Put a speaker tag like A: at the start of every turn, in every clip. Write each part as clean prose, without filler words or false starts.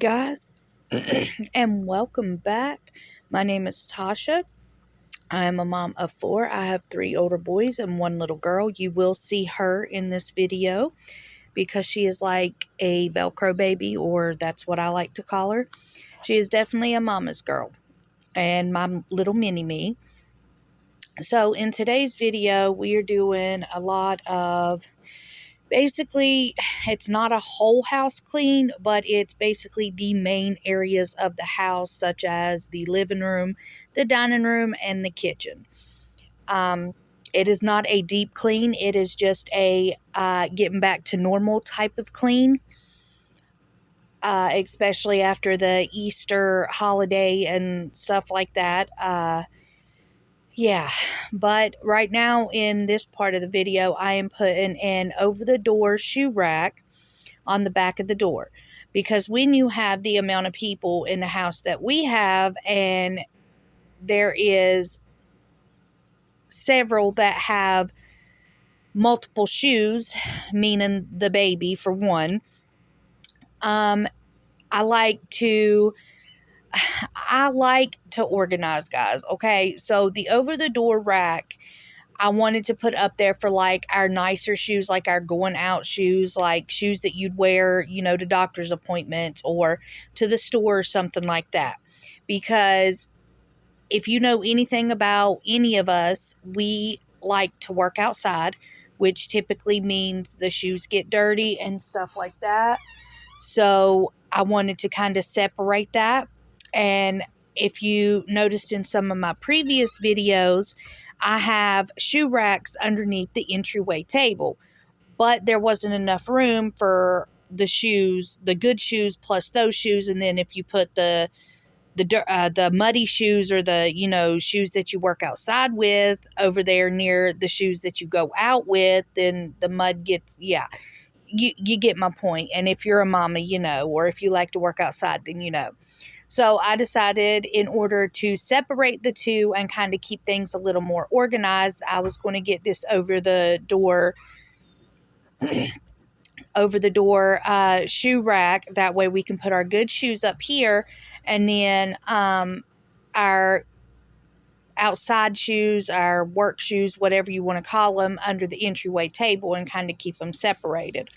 A: guys, and welcome back. My name is Tasha. I am a mom of 4. I have 3 older boys and 1 little girl. You will see her in this video because she is like a Velcro baby, or that's what I like to call her. She is definitely a mama's girl and my little mini-me. So in today's video, we are doing a lot of basically, it's not a whole house clean, but it's basically the main areas of the house, such as the living room, the dining room, and the kitchen. It is not a deep clean. It is just a getting back to normal type of clean, especially after the Easter holiday and stuff like that. Yeah, but right now in this part of the video, I am putting an over-the-door shoe rack on the back of the door, because when you have the amount of people in the house that we have, and there is several that have multiple shoes, meaning the baby for one, I like to organize, guys. Okay, so the over the door rack I wanted to put up there for like our nicer shoes, like our going out shoes, like shoes that you'd wear, to doctor's appointments or to the store or something like that. Because if you know anything about any of us, we like to work outside, which typically means the shoes get dirty and stuff like that. So I wanted to kind of separate that. And if you noticed in some of my previous videos, I have shoe racks underneath the entryway table, but there wasn't enough room for the shoes, the good shoes plus those shoes. And then if you put the muddy shoes, or the shoes that you work outside with, over there near the shoes that you go out with, then the mud gets, you get my point. And if you're a mama, or if you like to work outside, then. So I decided, in order to separate the two and kind of keep things a little more organized, I was going to get this over the door shoe rack. That way we can put our good shoes up here, and then our outside shoes, our work shoes, whatever you want to call them, under the entryway table, and kind of keep them separated.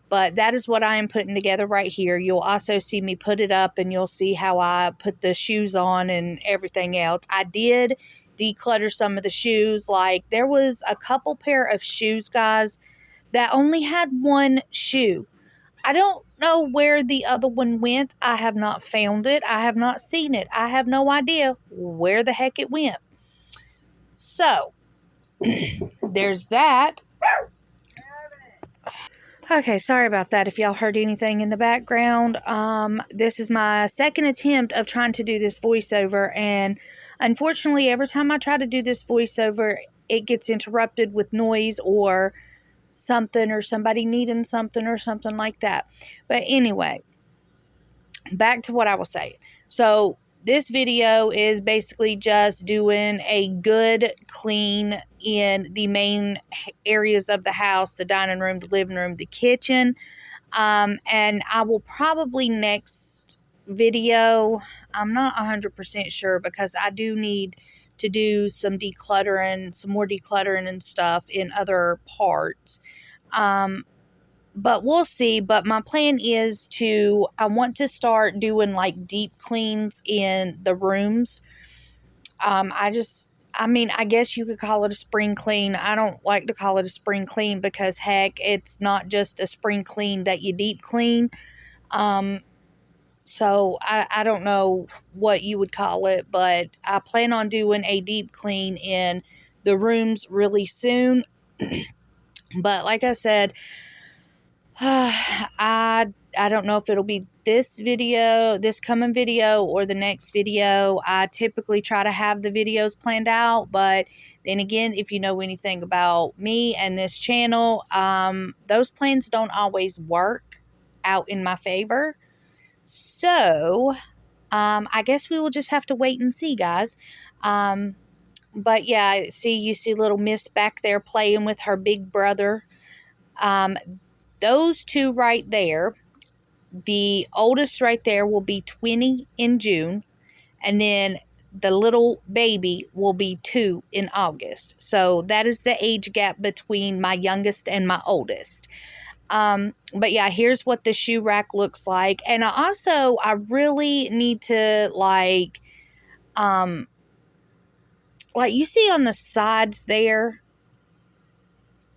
A: But that is what I am putting together right here. You'll also see me put it up, and you'll see how I put the shoes on and everything else. I did declutter some of the shoes. Like, there was a couple pair of shoes, guys, that only had one shoe. I don't know where the other one went. I have not found it. I have not seen it. I have no idea where the heck it went. So, there's that. Okay, sorry about that if y'all heard anything in the background. This is my second attempt of trying to do this voiceover, and unfortunately, every time I try to do this voiceover, it gets interrupted with noise or something, or somebody needing something or something like that. But anyway, back to what I was saying. So this video is basically just doing a good clean in the main areas of the house: the dining room, the living room, the kitchen. And I will probably next video, I'm not 100% sure, because I do need to do some more decluttering and stuff in other parts. But we'll see. But my plan is I want to start doing like deep cleans in the rooms. I guess you could call it a spring clean. I don't like to call it a spring clean because, heck, it's not just a spring clean that you deep clean. So I don't know what you would call it, but I plan on doing a deep clean in the rooms really soon. But like I said, I don't know if it'll be this coming video, or the next video. I typically try to have the videos planned out, but then again, if you know anything about me and this channel, those plans don't always work out in my favor. So, I guess we will just have to wait and see, guys. But yeah, you see little Miss back there playing with her big brother. Those two right there the oldest right there will be 20 in June, and then the little baby will be 2 in August. So that is the age gap between my youngest and my oldest. But yeah, here's what the shoe rack looks like. And I really need to like you see on the sides there,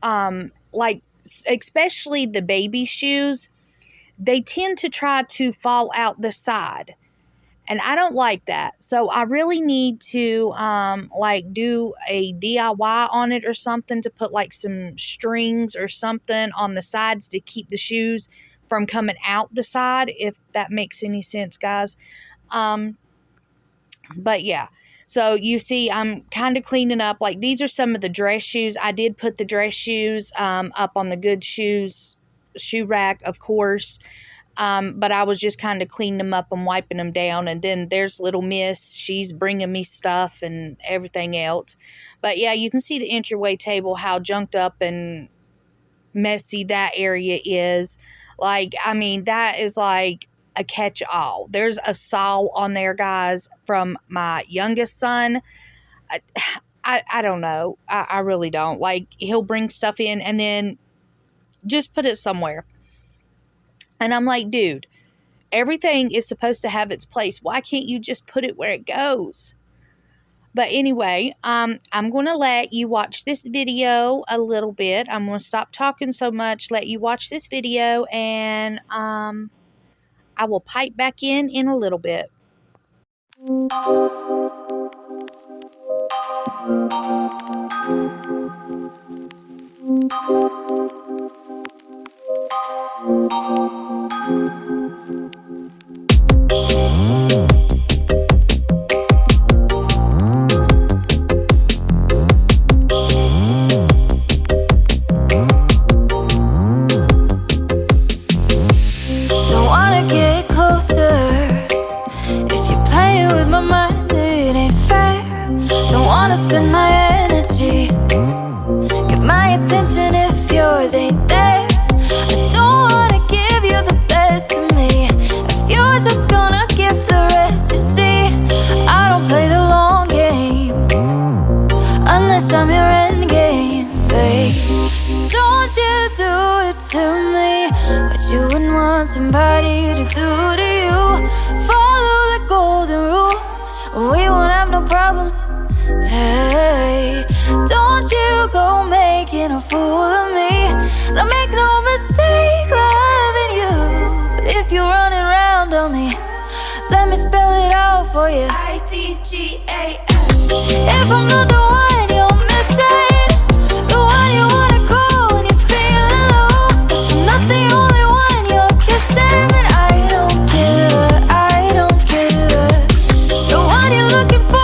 A: like especially the baby shoes, they tend to try to fall out the side. And I don't like that. So I really need to like do a DIY on it or something, to put like some strings or something on the sides to keep the shoes from coming out the side, if that makes any sense, guys. But yeah, so you see I'm kind of cleaning up. Like these are some of the dress shoes. I did put the dress shoes up on the good shoes shoe rack, of course. But I was just kind of cleaning them up and wiping them down. And then there's little Miss. She's bringing me stuff and everything else. But yeah, you can see the entryway table, how junked up and messy that area is. Like, I mean, that is like a catch-all. There's a saw on there, guys, from my youngest son. I don't know. I really don't. Like, he'll bring stuff in and then just put it somewhere. And I'm like, dude, everything is supposed to have its place. Why can't you just put it where it goes? But anyway, I'm going to let you watch this video a little bit. I'm going to stop talking so much, let you watch this video, and I will pipe back in a little bit.
B: Spend my energy, give my attention if yours ain't there. I don't wanna give you the best of me if you're just gonna give the rest. You see, I don't play the long game unless I'm your end game, babe. So don't you do it to me what you wouldn't want somebody to do to you. Follow the golden rule, we won't have no problems. Hey, don't you go making a fool of me. Don't make no mistake loving you. But if you're running around on me, let me spell it out for you. ITGAS. If I'm not the one you're missing, the one you wanna call when you're feeling low, if I'm not the only one you're kissing, then I don't care, I don't care. The one you're looking for,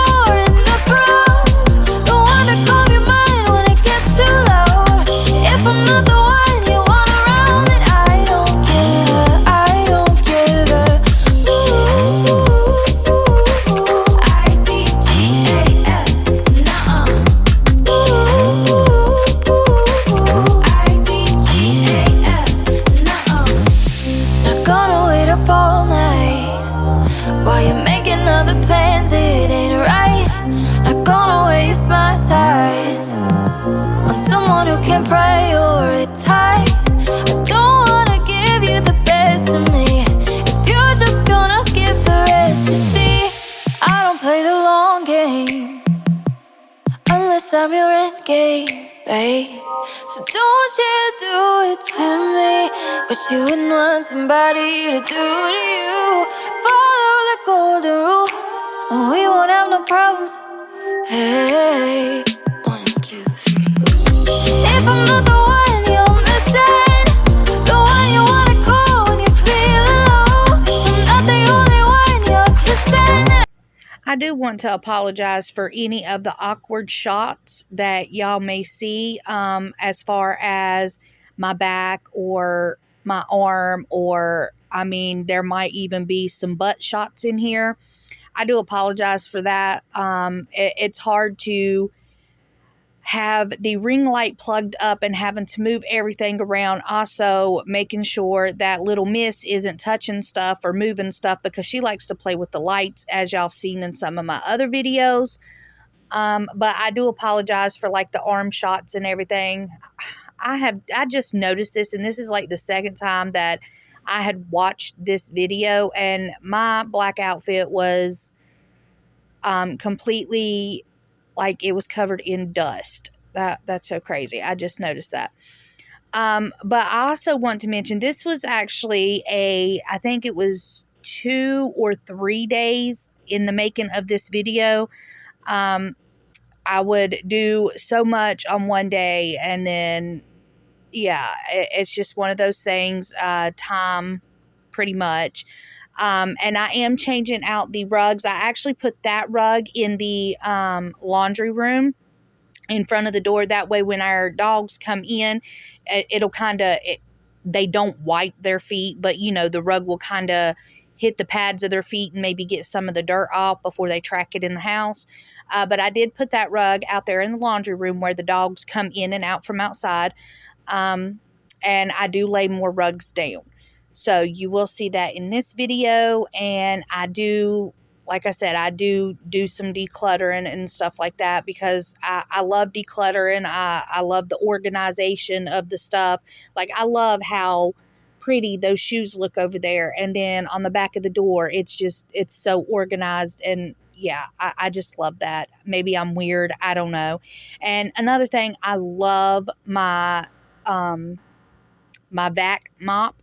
B: prioritize. I don't wanna give you the best of me if you're just gonna give the rest. You see, I don't play the long game unless I'm your end game, babe. So don't you do it to me what you wouldn't want somebody to do to you. Follow the golden rule, and we won't have no problems. Hey, 1, 2, 3. If I'm not the one you're missing, the one you wanna call when you're feeling low, if I'm not the only one you're kissing.
A: I do want to apologize for any of the awkward shots that y'all may see, as far as my back or my arm, or I mean, there might even be some butt shots in here. I do apologize for that. It's hard to have the ring light plugged up and having to move everything around. Also, making sure that little miss isn't touching stuff or moving stuff because she likes to play with the lights, as y'all have seen in some of my other videos. But I do apologize for like the arm shots and everything. I just noticed this, and this is like the second time that I had watched this video, and my black outfit was completely, like, it was covered in dust. That's so crazy. I just noticed that. But I also want to mention this was actually I think it was 2 or 3 days in the making of this video. I would do so much on one day, and then, yeah, it's just one of those things, time, pretty much. And I am changing out the rugs. I actually put that rug in the laundry room in front of the door. That way, when our dogs come in, it'll kind of, they don't wipe their feet, but the rug will kind of hit the pads of their feet and maybe get some of the dirt off before they track it in the house. But I did put that rug out there in the laundry room where the dogs come in and out from outside. And I do lay more rugs down. So you will see that in this video. And I do, like I said, I do some decluttering and stuff like that because I love decluttering. I love the organization of the stuff. Like, I love how pretty those shoes look over there. And then on the back of the door, it's so organized. And yeah, I just love that. Maybe I'm weird. I don't know. And another thing, I love my vac mop.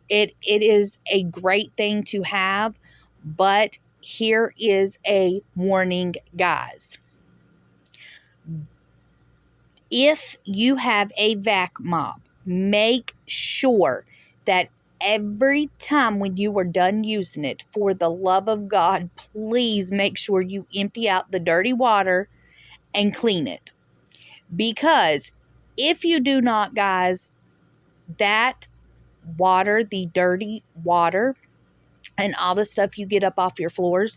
A: It is a great thing to have, but here is a warning, guys. If you have a vac mop, make sure that every time when you are done using it, for the love of God, please make sure you empty out the dirty water and clean it. Because if you do not, guys, that water, the dirty water, and all the stuff you get up off your floors,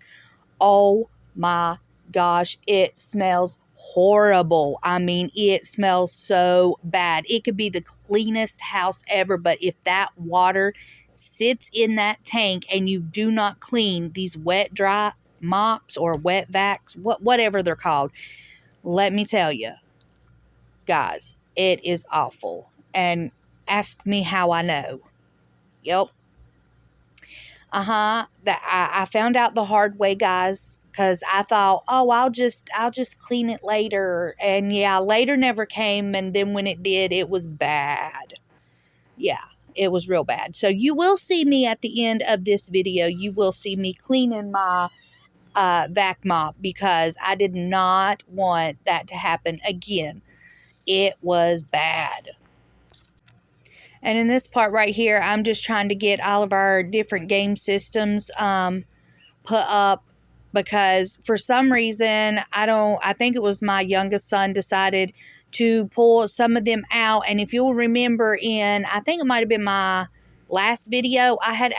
A: oh my gosh, it smells horrible. I mean, it smells so bad. It could be the cleanest house ever, but if that water sits in that tank and you do not clean these wet dry mops or wet vacs, whatever they're called, let me tell you, guys, it is awful. And ask me how I know. Yep. That I found out the hard way, guys, because I thought, oh, I'll just clean it later. And yeah, later never came. And then when it did, it was bad. Yeah, it was real bad. So you will see me at the end of this video. You will see me cleaning my vac mop because I did not want that to happen again. It was bad. And in this part right here, I'm just trying to get all of our different game systems put up because for some reason, I think it was my youngest son decided to pull some of them out. And if you'll remember I think it might have been my last video, I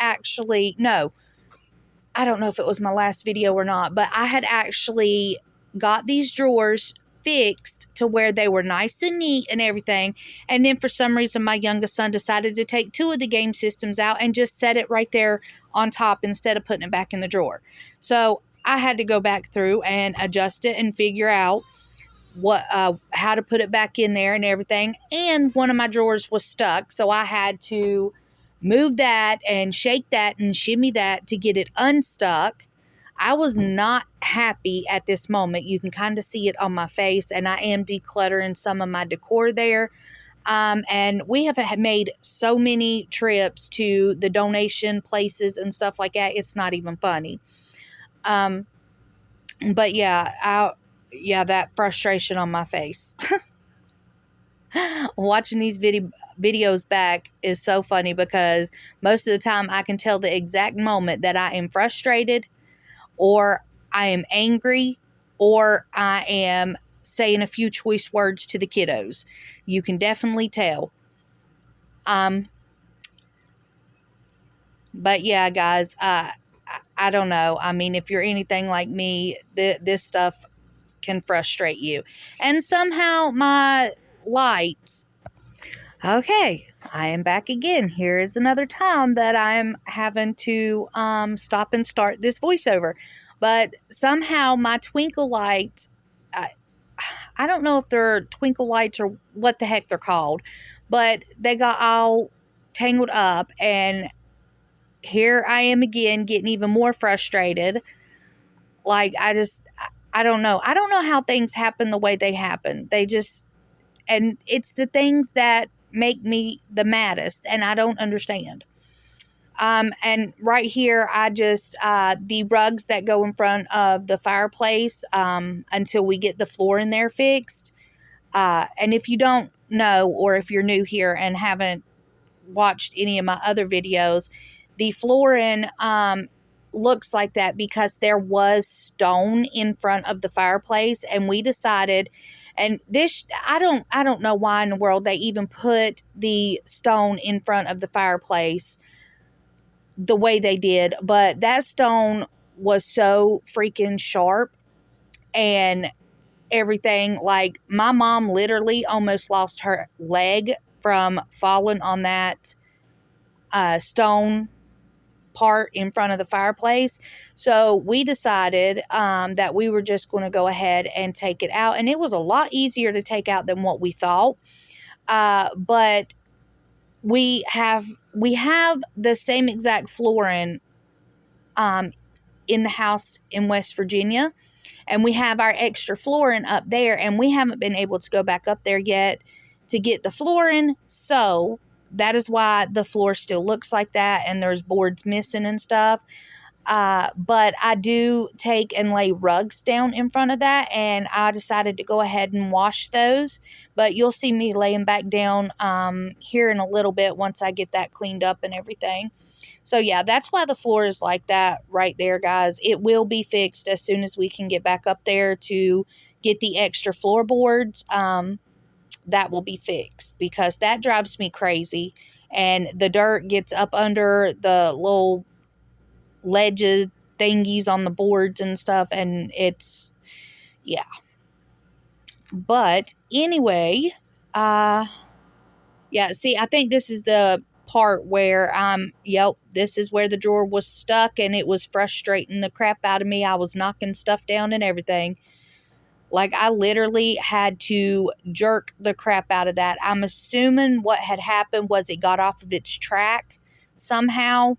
A: don't know if it was my last video or not, but I had actually got these drawers fixed to where they were nice and neat and everything. And then for some reason, my youngest son decided to take 2 of the game systems out and just set it right there on top instead of putting it back in the drawer. So I had to go back through and adjust it and figure out how to put it back in there and everything. And one of my drawers was stuck, so I had to move that and shake that and shimmy that to get it unstuck. I was not happy at this moment. You can kind of see it on my face, and I am decluttering some of my decor there. And we have made so many trips to the donation places and stuff like that. It's not even funny. But yeah, that frustration on my face. Watching these videos back is so funny because most of the time I can tell the exact moment that I am frustrated, or I am angry, or I am saying a few choice words to the kiddos. You can definitely tell. But yeah, guys, I don't know. I mean, if you're anything like me, this stuff can frustrate you. And somehow my lights. Okay, I am back again. Here is another time that I'm having to stop and start this voiceover. But somehow my twinkle lights, I don't know if they're twinkle lights or what the heck they're called, but they got all tangled up, and here I am again getting even more frustrated. Like, I don't know. I don't know how things happen the way they happen. They just, and it's the things that make me the maddest, and I don't understand. And right here, I just, the rugs that go in front of the fireplace, until we get the floor in there fixed. And if you don't know, or if you're new here and haven't watched any of my other videos, the flooring, looks like that because there was stone in front of the fireplace, and we decided, and this, I don't know why in the world they even put the stone in front of the fireplace the way they did, but that stone was so freaking sharp and everything. Like, my mom literally almost lost her leg from falling on that stone part in front of the fireplace. So we decided that we were just going to go ahead and take it out, and it was a lot easier to take out than what we thought. But we have the same exact flooring in the house in West Virginia, and we have our extra flooring up there, and we haven't been able to go back up there yet to get the flooring. So that is why the floor still looks like that, and there's boards missing and stuff. But I do take and lay rugs down in front of that, and I decided to go ahead and wash those. But you'll see me laying back down here in a little bit once I get that cleaned up and everything. So yeah, that's why the floor is like that right there, guys. It will be fixed as soon as we can get back up there to get the extra floorboards. That will be fixed because that drives me crazy. And the dirt gets up under the little ledges thingies on the boards and stuff, and it's, yeah. But anyway, yeah, see, I think this is the part where yep, this is where the drawer was stuck, and it was frustrating the crap out of me. I was knocking stuff down and everything. Like, I literally had to jerk the crap out of that. I'm assuming what had happened was it got off of its track somehow.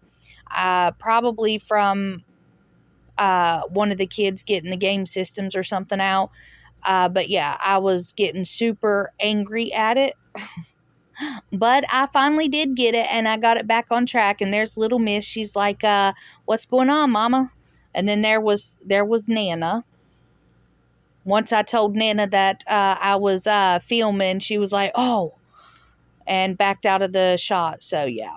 A: Probably from one of the kids getting the game systems or something out. But yeah, I was getting super angry at it. But I finally did get it, and I got it back on track. And there's little Miss. She's like, what's going on, Mama? And then there was Nana. Once I told Nana that I was filming, she was like, oh, and backed out of the shot. So yeah.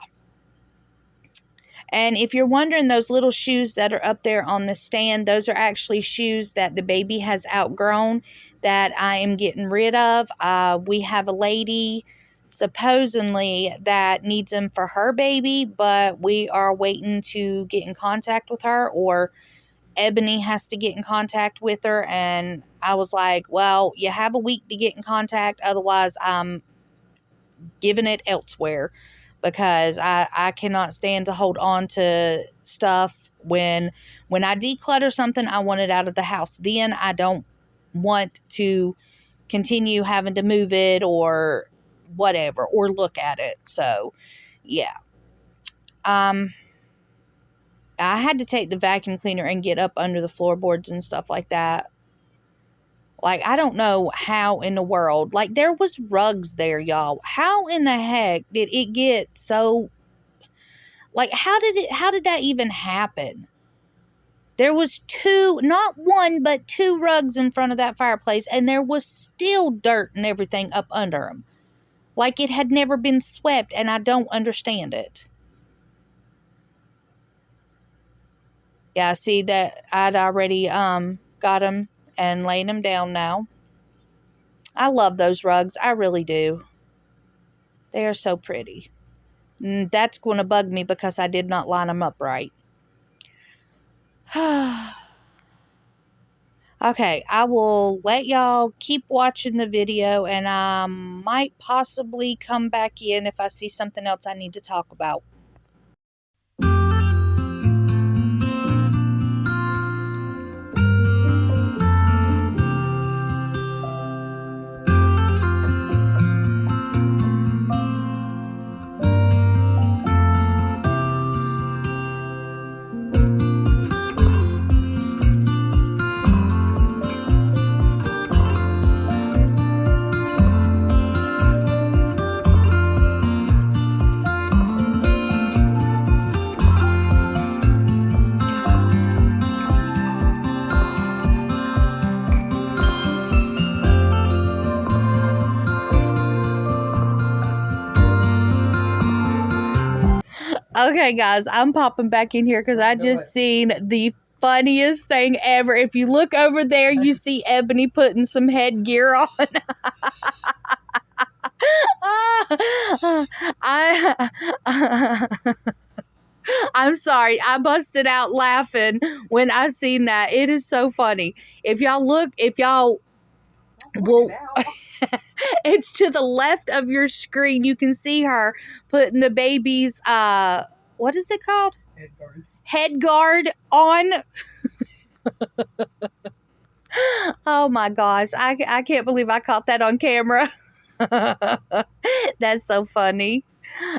A: And if you're wondering, those little shoes that are up there on the stand, those are actually shoes that the baby has outgrown that I am getting rid of. We have a lady supposedly that needs them for her baby, but we are waiting to get in contact with her, or Ebony has to get in contact with her. And I was like, well, you have a week to get in contact. Otherwise, I'm giving it elsewhere, because I cannot stand to hold on to stuff. When I declutter something, I want it out of the house. Then I don't want to continue having to move it or whatever, or look at it. So yeah. I had to take the vacuum cleaner and get up under the floorboards and stuff like that. Like, I don't know how in the world. Like, there was rugs there, y'all. How in the heck did it get so... Like, how did that even happen? There was two, not one, but two rugs in front of that fireplace, and there was still dirt and everything up under them. Like, it had never been swept, and I don't understand it. Yeah, I see that I'd already got them and laying them down now. I love those rugs. I really do. They are so pretty. And that's going to bug me because I did not line them up right. Okay, I will let y'all keep watching the video, and I might possibly come back in if I see something else I need to talk about. Okay, guys, I'm popping back in here because I just seen the funniest thing ever. If you look over there, you see Ebony putting some headgear on. I'm sorry. I busted out laughing when I seen that. It is so funny. If y'all will, it's to the left of your screen. You can see her putting the baby's, what is it called? Head guard on. Oh my gosh. I can't believe I caught that on camera. That's so funny.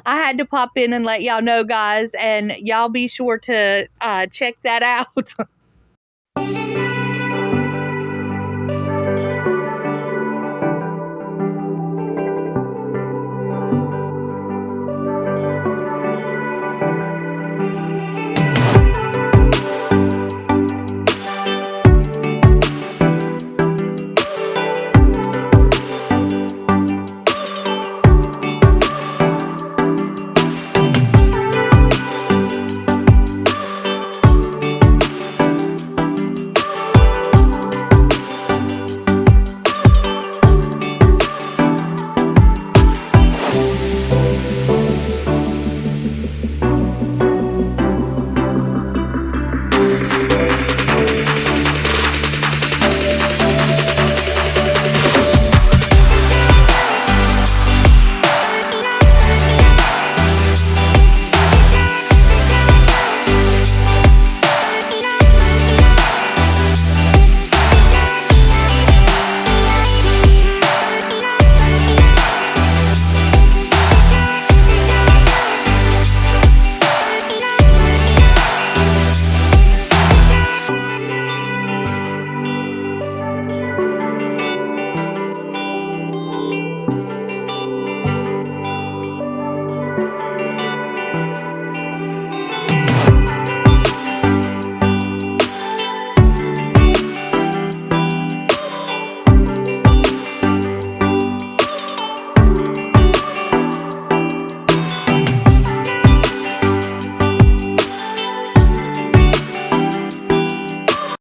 A: I had to pop in and let y'all know, guys, and y'all be sure to check that out.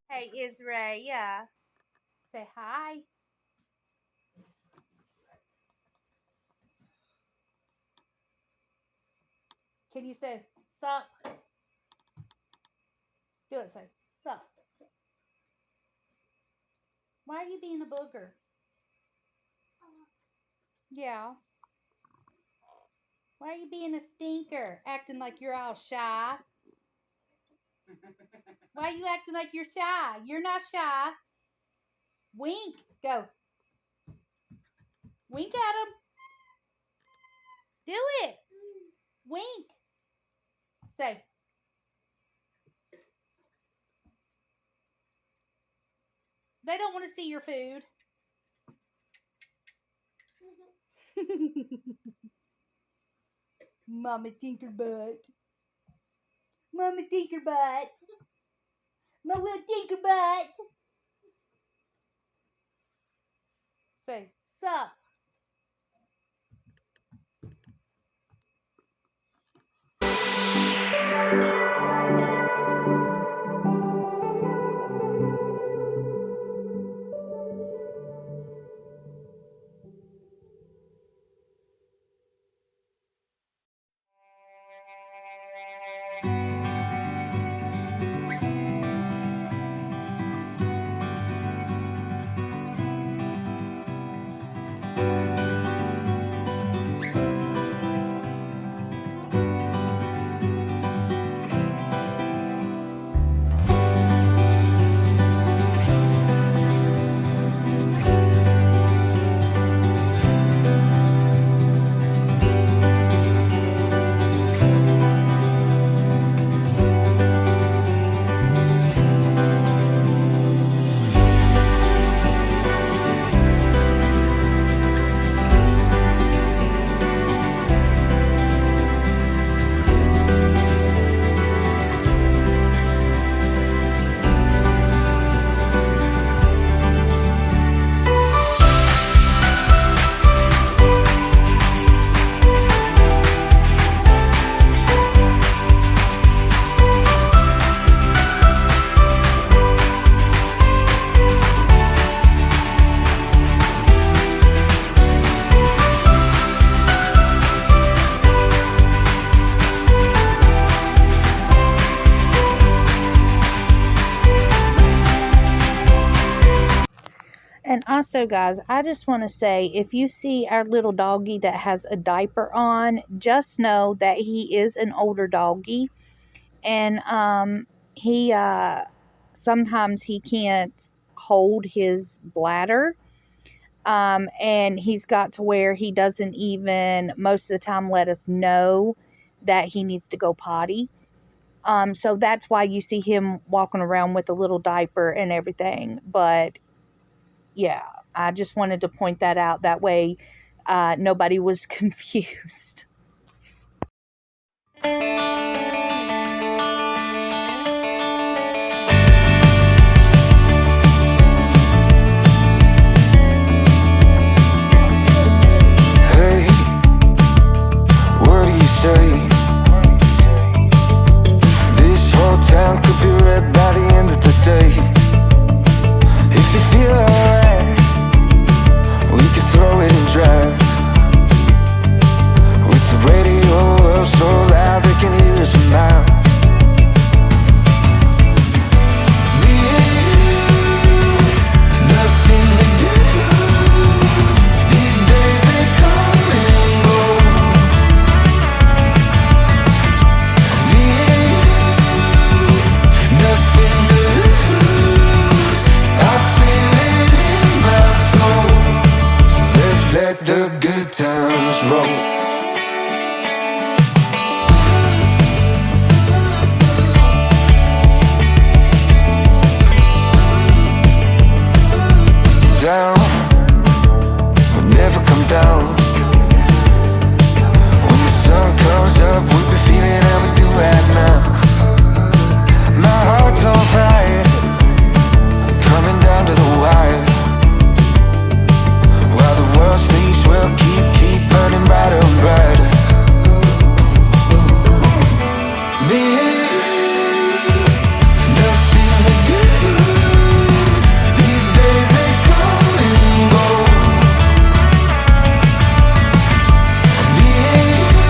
A: Hey, Israel, yeah. Say hi. Can you say sup? Do it, say sup. Why are you being a booger? Yeah. Why are you being a stinker? Acting like you're all shy. Why are you acting like you're shy? You're not shy. Wink. Go. Wink at him. Do it. Wink. Say. They don't want to see your food. Mama Tinkerbutt. Mama Tinkerbutt. My little Tinkerbutt. Say, sup. Also, guys, I just want to say if you see our little doggy that has a diaper on, just know that he is an older doggy, and he sometimes he can't hold his bladder. And he's got to where he doesn't even most of the time let us know that he needs to go potty. So that's why you see him walking around with a little diaper and everything. But yeah, I just wanted to point that out. That way, nobody was confused.
B: Hey, what do you say? This whole town could be red by the end of the day. If you feel alright, we could throw it and drive. With the radio up so loud they can hear us from miles. Me and you, nothing to do. These days they come and go. Me and you, nothing to lose. I feel it in my soul. So let's let the good times roll. Down, we'll never come down. When the sun comes up, we'll be feeling how we do right now. My heart's on fire, coming down to the wire. While the world sleeps, we'll keep burning brighter and brighter. Me and you, nothing to do. These days they come and go. Me and you,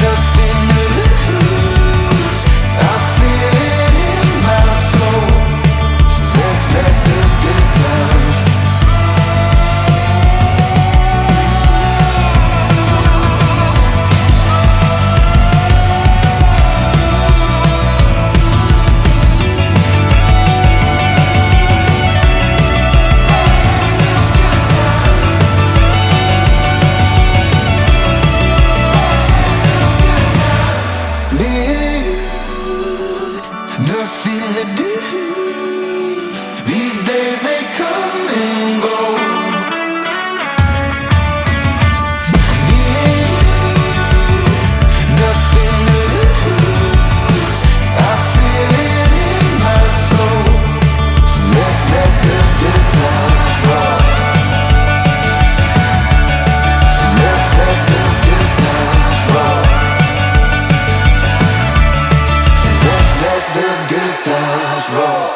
B: nothing to lose. I feel it in my soul. So let's let the good times. Me and you, nothing to do. These days they come and go. Me and you, nothing to lose. I feel it in my soul. So let's let the good times roll. So let's let the good times roll. Let's let the good times roll.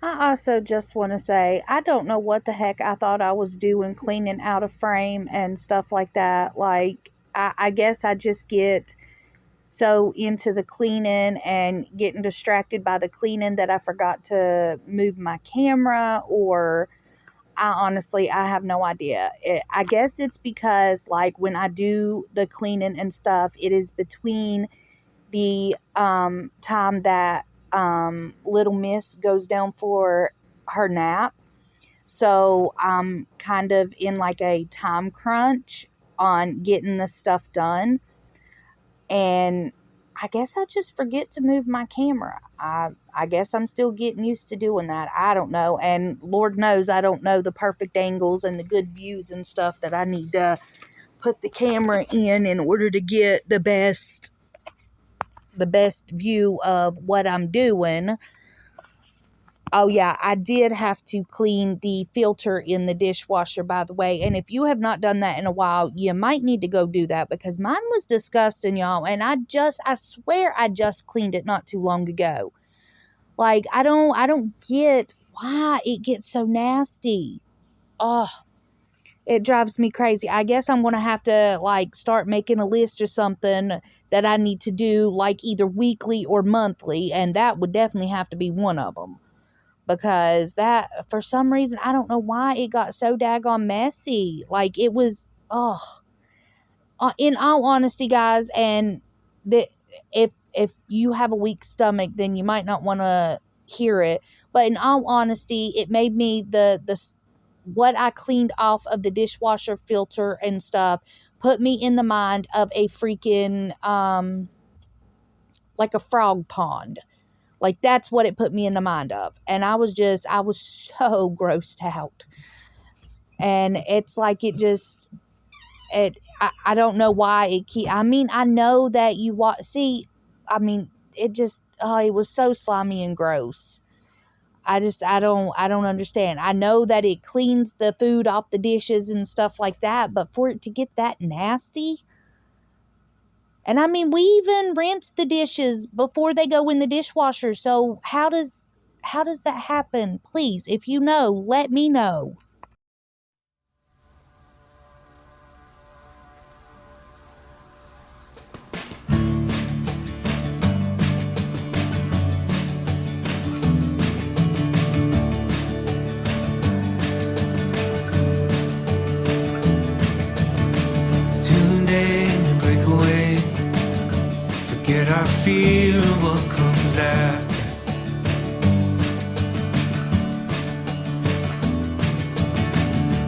A: I also just want to say, I don't know what the heck I thought I was doing cleaning out of frame and stuff like that. Like, I guess I just get so into the cleaning and getting distracted by the cleaning that I forgot to move my camera, or I have no idea. I guess it's because, like, when I do the cleaning and stuff, it is between the time that little miss goes down for her nap. So I'm kind of in like a time crunch on getting this stuff done. And I guess I just forget to move my camera. I guess I'm still getting used to doing that. I don't know. And Lord knows I don't know the perfect angles and the good views and stuff that I need to put the camera in order to get the best view of what I'm doing. Oh yeah, I did have to clean the filter in the dishwasher, by the way. And if you have not done that in a while, you might need to go do that, because mine was disgusting, y'all. And I swear I just cleaned it not too long ago. Like, I don't get why it gets so nasty. Oh, it drives me crazy. I guess I'm going to have to like start making a list or something that I need to do like either weekly or monthly. And that would definitely have to be one of them. Because that, for some reason, I don't know why it got so daggone messy. Like, it was, in all honesty, guys, and that if you have a weak stomach, then you might not want to hear it. But in all honesty, it made me the what I cleaned off of the dishwasher filter and stuff put me in the mind of a freaking like a frog pond. Like, that's what it put me in the mind of. And I was so grossed out. And it's like I don't know why I mean, I know that I mean, it was so slimy and gross. I don't understand. I know that it cleans the food off the dishes and stuff like that, but for it to get that nasty. And I mean, we even rinse the dishes before they go in the dishwasher. So how does that happen? Please, if you know, let me know.
B: Tune in and break away. Forget our fear of what comes after.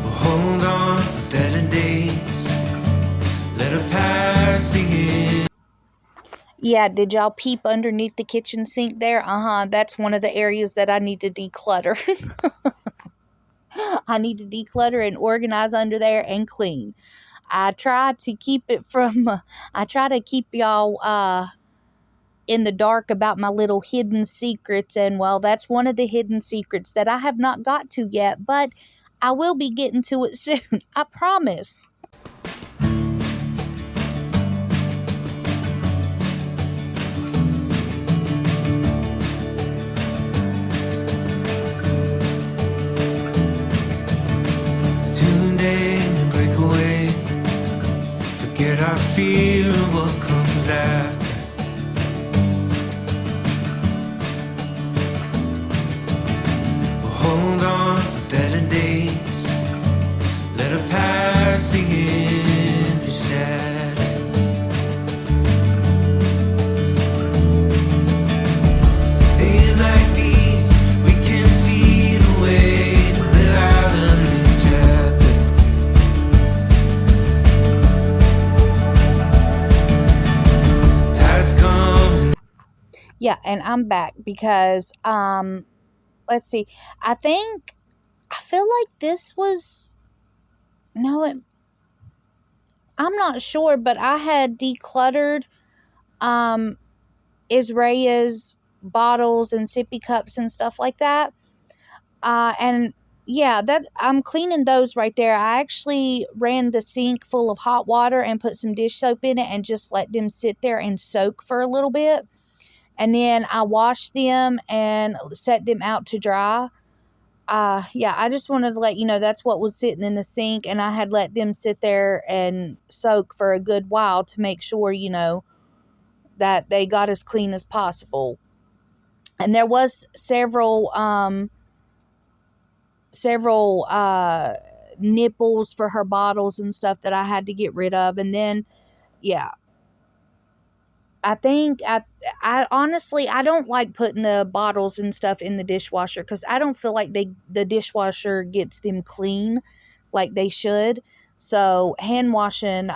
B: We'll hold on for better days. Let our past begin.
A: Yeah, did y'all peep underneath the kitchen sink there? That's one of the areas that I need to declutter. I need to declutter and organize under there and clean. I try to keep it from, I try to keep y'all in the dark about my little hidden secrets. And well, that's one of the hidden secrets that I have not got to yet, but I will be getting to it soon. I promise.
B: Tune in and break away. Forget our fear of what comes after. We'll hold on for better days. Let our past begin to shatter. Days like these, we can see the way to live out a new chapter. Tides come.
A: Yeah, and I'm back because, let's see. I feel like this was, no, I'm not sure, but I had decluttered, Israya's bottles and sippy cups and stuff like that. And yeah, that I'm cleaning those right there. I actually ran the sink full of hot water and put some dish soap in it and just let them sit there and soak for a little bit. And then I washed them and set them out to dry. Yeah, I just wanted to let you know that's what was sitting in the sink, and I had let them sit there and soak for a good while to make sure, that they got as clean as possible. And there was several nipples for her bottles and stuff that I had to get rid of. And then, yeah, I think I honestly I don't like putting the bottles and stuff in the dishwasher because I don't feel like the dishwasher gets them clean like they should. So hand washing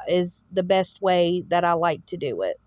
A: is the best way that I like to do it.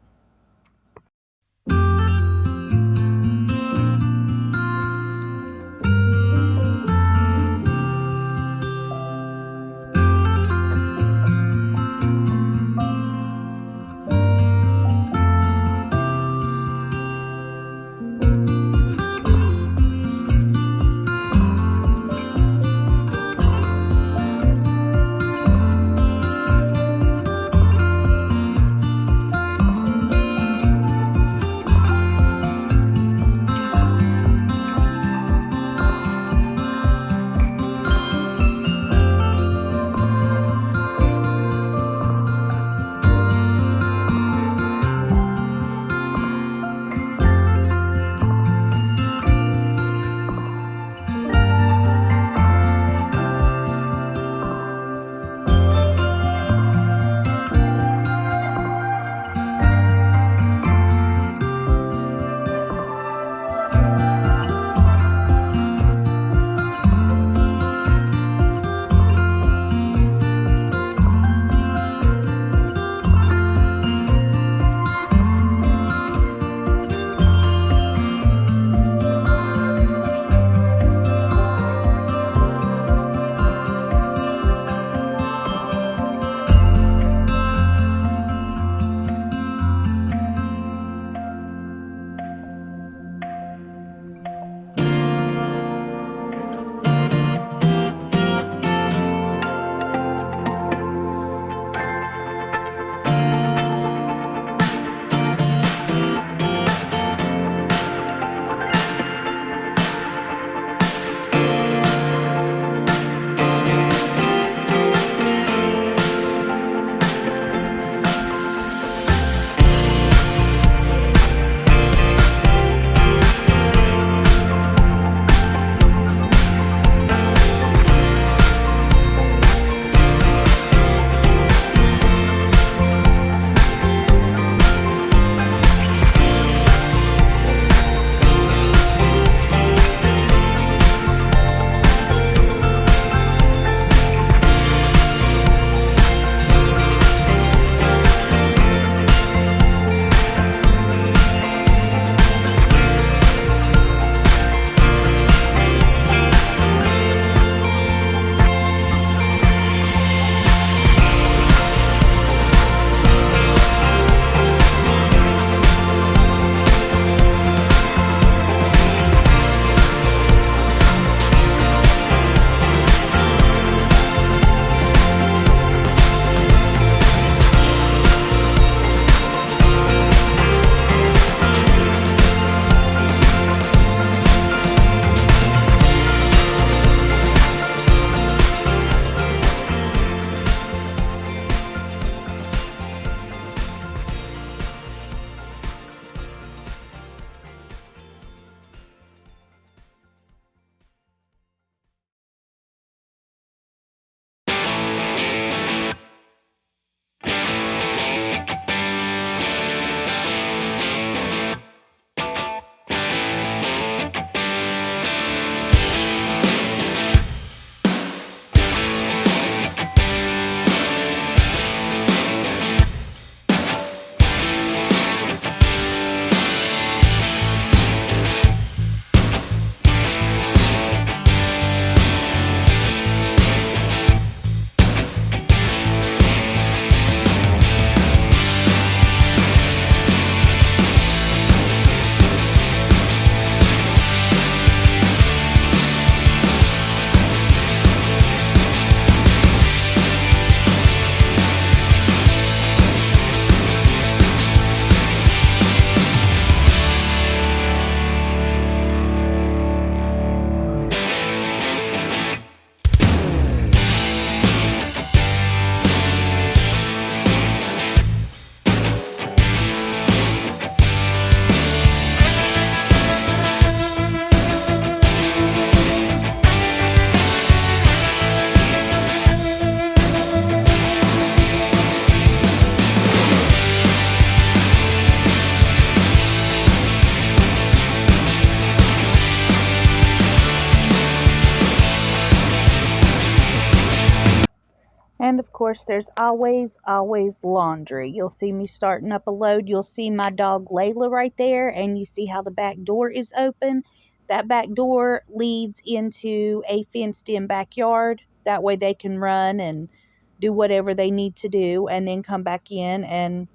A: And of course, there's always laundry. You'll see me starting up a load. You'll see my dog Layla right there, and you see how the back door is open. That back door leads into a fenced-in backyard. That way they can run and do whatever they need to do and then come back in. And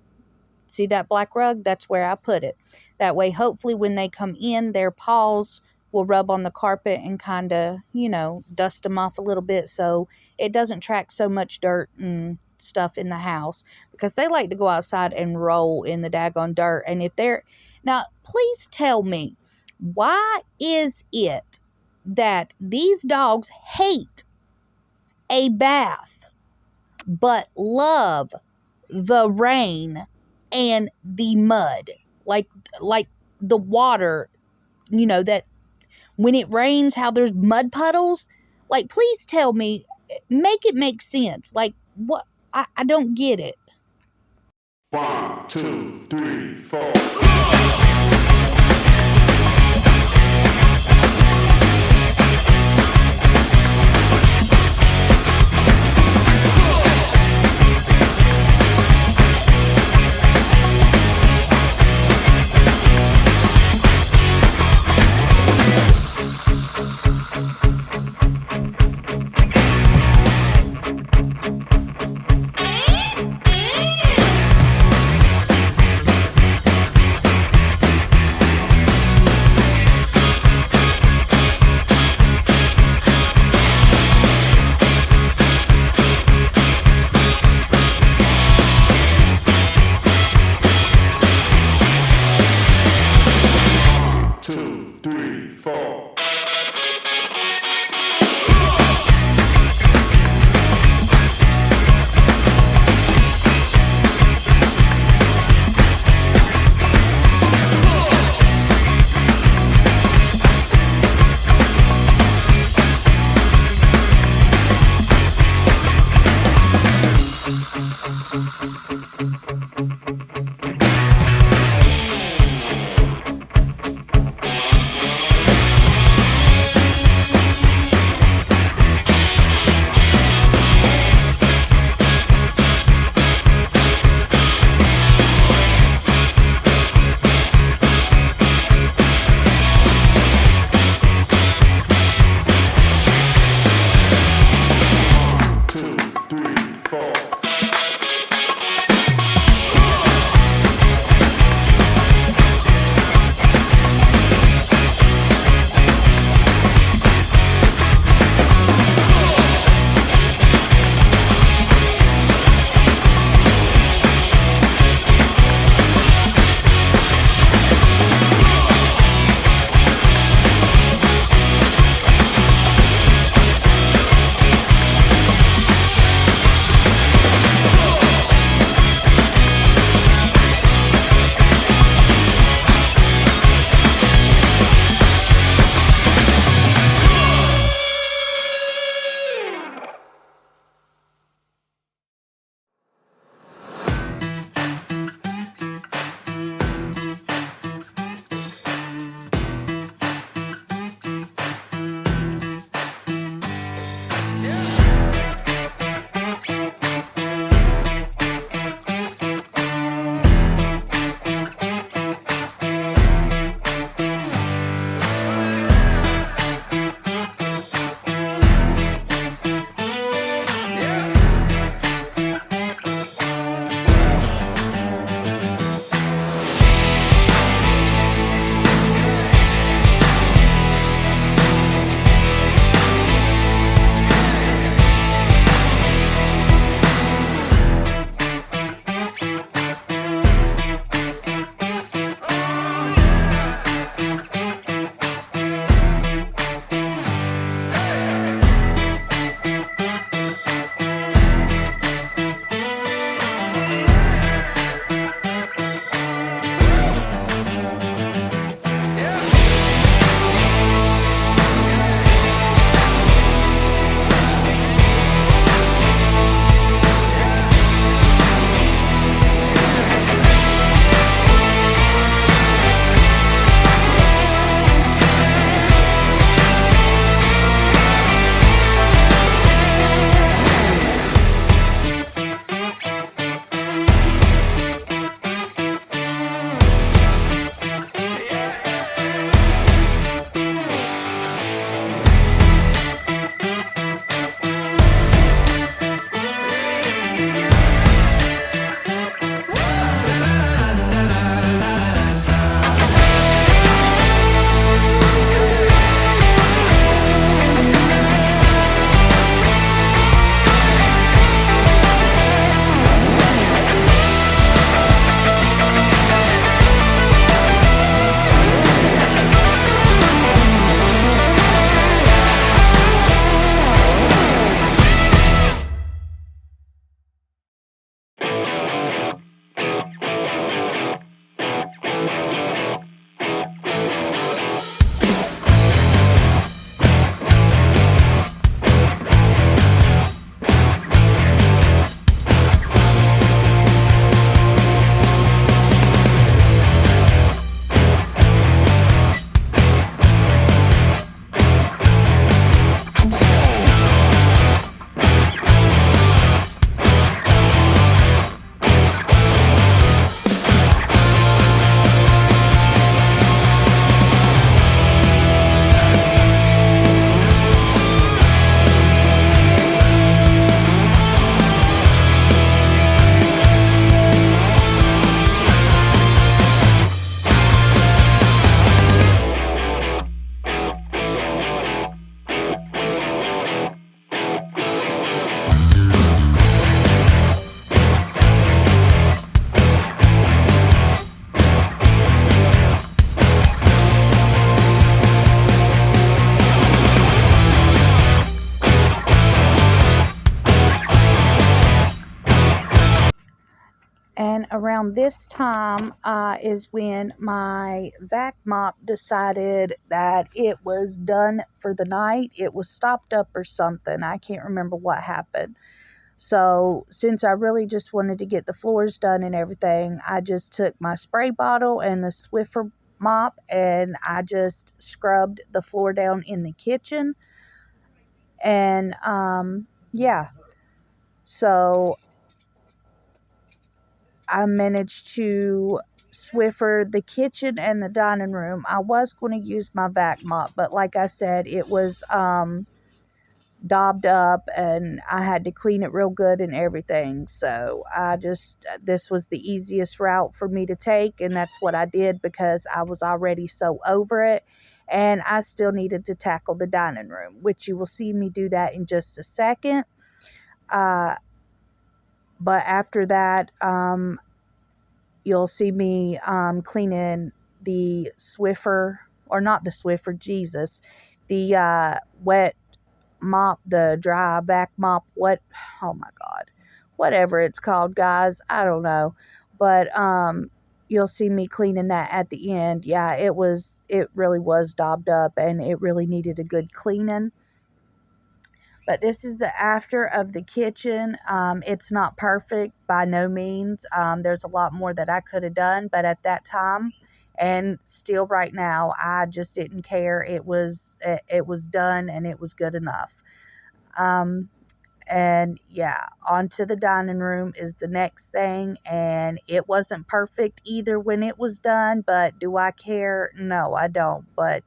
A: see that black rug? That's where I put it. That way, hopefully, when they come in, their paws will rub on the carpet and kind of, dust them off a little bit so it doesn't track so much dirt and stuff in the house, because they like to go outside and roll in the daggone dirt. And if they're... Now, please tell me, why is it that these dogs hate a bath but love the rain and the mud? Like the water, that when it rains, how there's mud puddles. Like, please tell me, make it make sense. Like, what? I don't get it.
C: 1, 2, 3, 4.
A: around this time is when my vac mop decided that it was done for the night. It was stopped up or something. I can't remember what happened. So since I really just wanted to get the floors done and everything, I just took my spray bottle and the Swiffer mop and I just scrubbed the floor down in the kitchen. And yeah, so I managed to Swiffer the kitchen and the dining room. I was going to use my vac mop, but like I said, it was daubed up and I had to clean it real good and everything. So this was the easiest route for me to take, and that's what I did because I was already so over it. And I still needed to tackle the dining room, which you will see me do that in just a second. But after that, you'll see me cleaning the Swiffer, or not the Swiffer, Jesus, the wet mop, the dry vac mop, oh my God, whatever it's called, guys, I don't know. But you'll see me cleaning that at the end. Yeah, it really was daubed up and it really needed a good cleaning. But this is the after of the kitchen. It's not perfect by no means. There's a lot more that I could have done, but at that time and still right now, I just didn't care. It was done and it was good enough. And yeah, onto the dining room is the next thing. And it wasn't perfect either when it was done, but do I care? No, I don't. But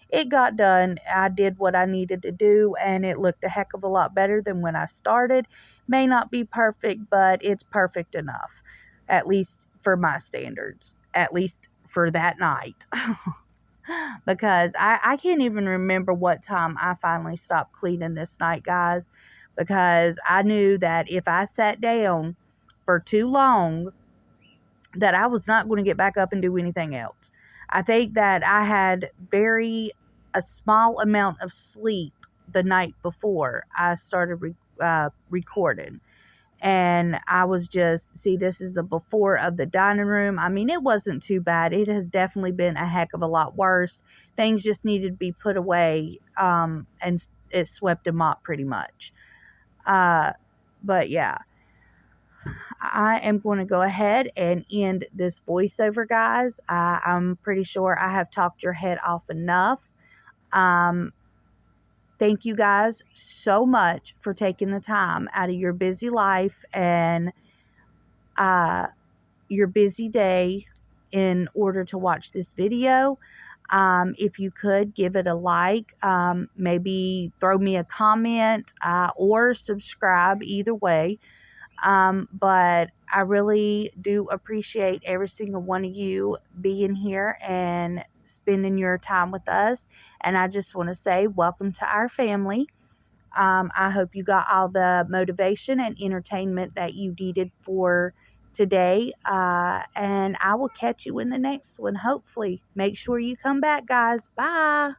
A: it got done. I did what I needed to do, and it looked a heck of a lot better than when I started. May not be perfect, but it's perfect enough, at least for my standards, at least for that night. Because I can't even remember what time I finally stopped cleaning this night, guys, because I knew that if I sat down for too long, that I was not going to get back up and do anything else. I think that I had a small amount of sleep the night before I started recording. And I was this is the before of the dining room. I mean, it wasn't too bad. It has definitely been a heck of a lot worse. Things just needed to be put away, and it swept and mopped pretty much. But yeah, I am going to go ahead and end this voiceover, guys. I'm pretty sure I have talked your head off enough. Thank you guys so much for taking the time out of your busy life and your busy day in order to watch this video. If you could give it a like, maybe throw me a comment or subscribe, either way. But I really do appreciate every single one of you being here and spending your time with us. And I just want to say welcome to our family. I hope you got all the motivation and entertainment that you needed for today. And I will catch you in the next one, hopefully. Make sure you come back, guys. Bye.